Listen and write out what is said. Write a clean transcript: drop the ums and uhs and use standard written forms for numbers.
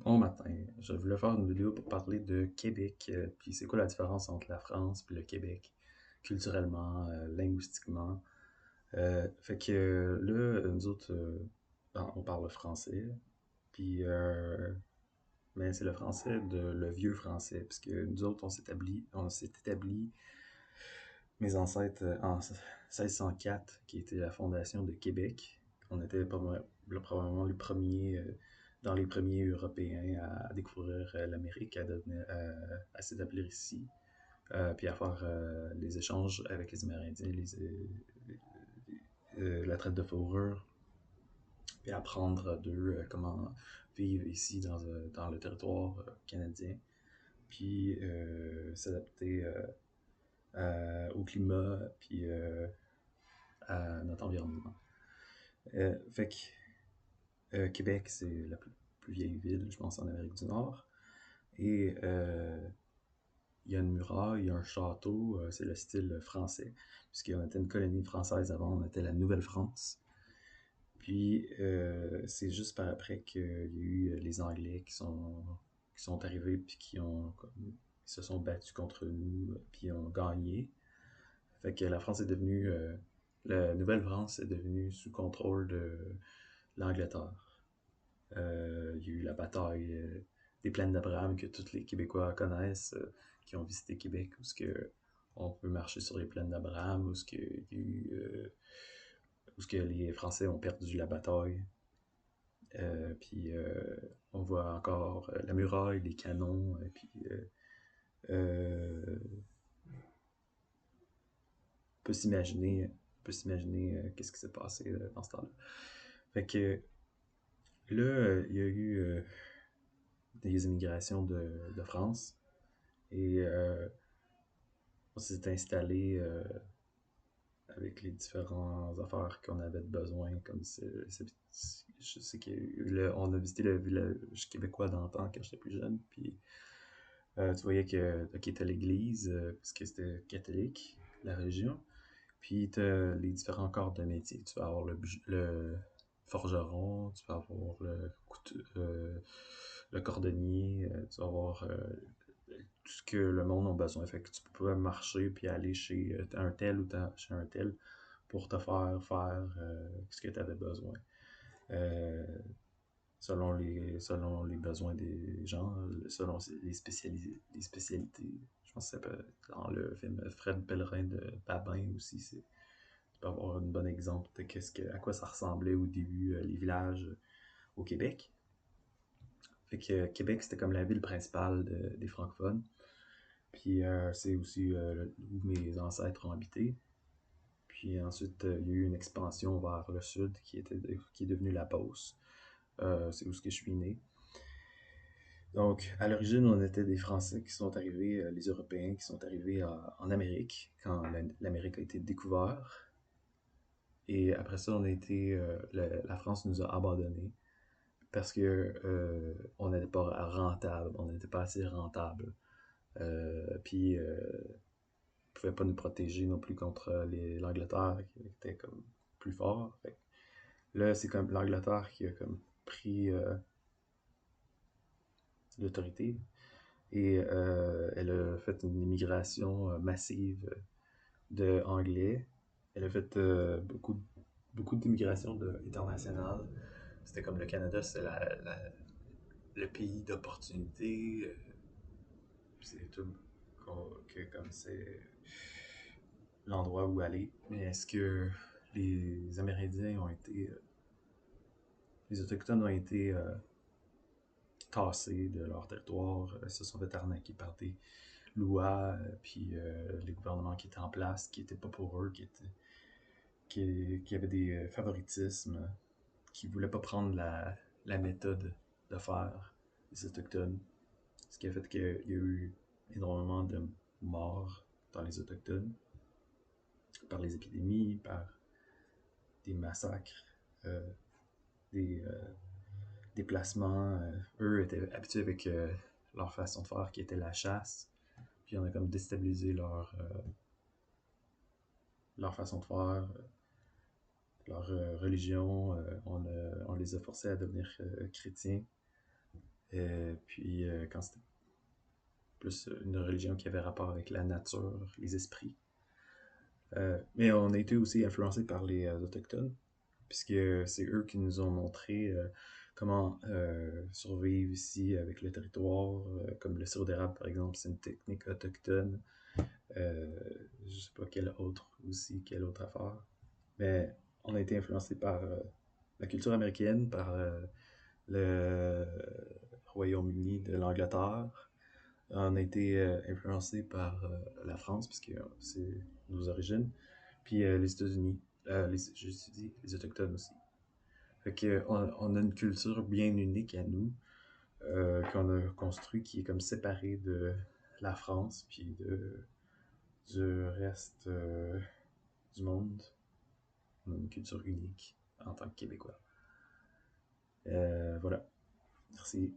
Bon matin, je voulais faire une vidéo pour parler de Québec, puis c'est quoi la différence entre la France puis le Québec, culturellement, linguistiquement. Fait que là, nous autres, on parle le français, puis mais c'est le français de le vieux français, puisque nous autres, on s'est établi, mes ancêtres, en 1604, qui était la fondation de Québec. On était probablement les premiers, dans les premiers Européens à découvrir l'Amérique, à s'établir ici, puis à faire les échanges avec les Amérindiens, la traite de fourrure, puis apprendre d'eux comment vivre ici dans le territoire canadien, puis s'adapter au climat, puis à notre environnement. Fait que Québec, c'est la plus vieille ville, je pense, en Amérique du Nord. Et il y a une muraille, il y a un château, c'est le style français, puisqu'on était une colonie française avant, on était la Nouvelle-France. Puis c'est juste par après qu'il y a eu les Anglais qui sont arrivés, puis ils se sont battus contre nous, puis ont gagné. Fait que la France est devenue, la Nouvelle-France est devenue sous contrôle de l'Angleterre. Il y a eu la bataille des plaines d'Abraham que tous les Québécois connaissent, qui ont visité Québec, où ce que on peut marcher sur les plaines d'Abraham, où ce que les Français ont perdu la bataille. Puis on voit encore la muraille, les canons, et puis on peut s'imaginer qu'est-ce qui s'est passé dans ce temps-là. Fait que là, il y a eu des immigrations de France et on s'est installé avec les différentes affaires qu'on avait besoin, comme je sais qu'on a visité le village québécois d'antan quand j'étais plus jeune, puis tu voyais que qui était l'église, parce que c'était catholique, la région, puis tu as les différents corps de métier. Tu vas avoir le forgeron, tu vas avoir le cordonnier, tu vas avoir tout ce que le monde a besoin. Fait que tu peux marcher puis aller chez un tel ou chez un tel pour te faire ce que tu avais besoin. Euh, selon les besoins des gens, selon les spécialités. Je pense que ça peut être dans le film Fred Pellerin de Babin aussi. Tu peux avoir un bon exemple de à quoi ça ressemblait au début, les villages au Québec. Fait que Québec, c'était comme la ville principale des francophones. Puis c'est aussi où mes ancêtres ont habité. Puis ensuite, il y a eu une expansion vers le sud qui est devenue la Beauce. C'est où ce que je suis né. Donc, à l'origine, on était des Français qui sont arrivés, les Européens qui sont arrivés en Amérique quand l'Amérique a été découverte. Et après ça, la France nous a abandonnés parce que on n'était pas rentable, on n'était pas assez rentable. Puis, ne pouvait pas nous protéger non plus contre l'Angleterre qui était comme plus fort. Fait que là, c'est comme l'Angleterre qui a comme pris l'autorité et elle a fait une immigration massive de Anglais. Elle a fait beaucoup d'immigration internationale. C'était comme le Canada, c'est le pays d'opportunité. C'est tout comme c'est l'endroit où aller. Mais est-ce que les Amérindiens ont été, les Autochtones ont été tassés de leur territoire, se sont fait arnaquer par des lois, puis les gouvernements qui étaient en place, qui n'étaient pas pour eux, qui avaient des favoritismes, qui ne voulaient pas prendre la méthode de faire des Autochtones. Ce qui a fait qu'il y a eu énormément de morts dans les Autochtones, par les épidémies, par des massacres, euh, des déplacements. Eux étaient habitués avec leur façon de faire qui était la chasse. Puis on a comme déstabilisé leur façon de faire, leur religion. On les a forcés à devenir chrétiens. Puis quand c'était plus une religion qui avait rapport avec la nature, les esprits. Mais on a été aussi influencé par les Autochtones, puisque c'est eux qui nous ont montré comment survivre ici avec le territoire, comme le sirop d'érable par exemple, c'est une technique autochtone. Euh, je sais pas quelle autre aussi, quelle autre affaire. Mais on a été influencé par la culture américaine, par le Royaume-Uni de l'Angleterre. On a été influencé par la France, puisque c'est nos origines, puis les États-Unis. Je dis les Autochtones aussi. Fait que, on a une culture bien unique à nous, qu'on a construit, qui est comme séparée de la France, puis du reste du monde. On a une culture unique en tant que Québécois. Voilà. Merci.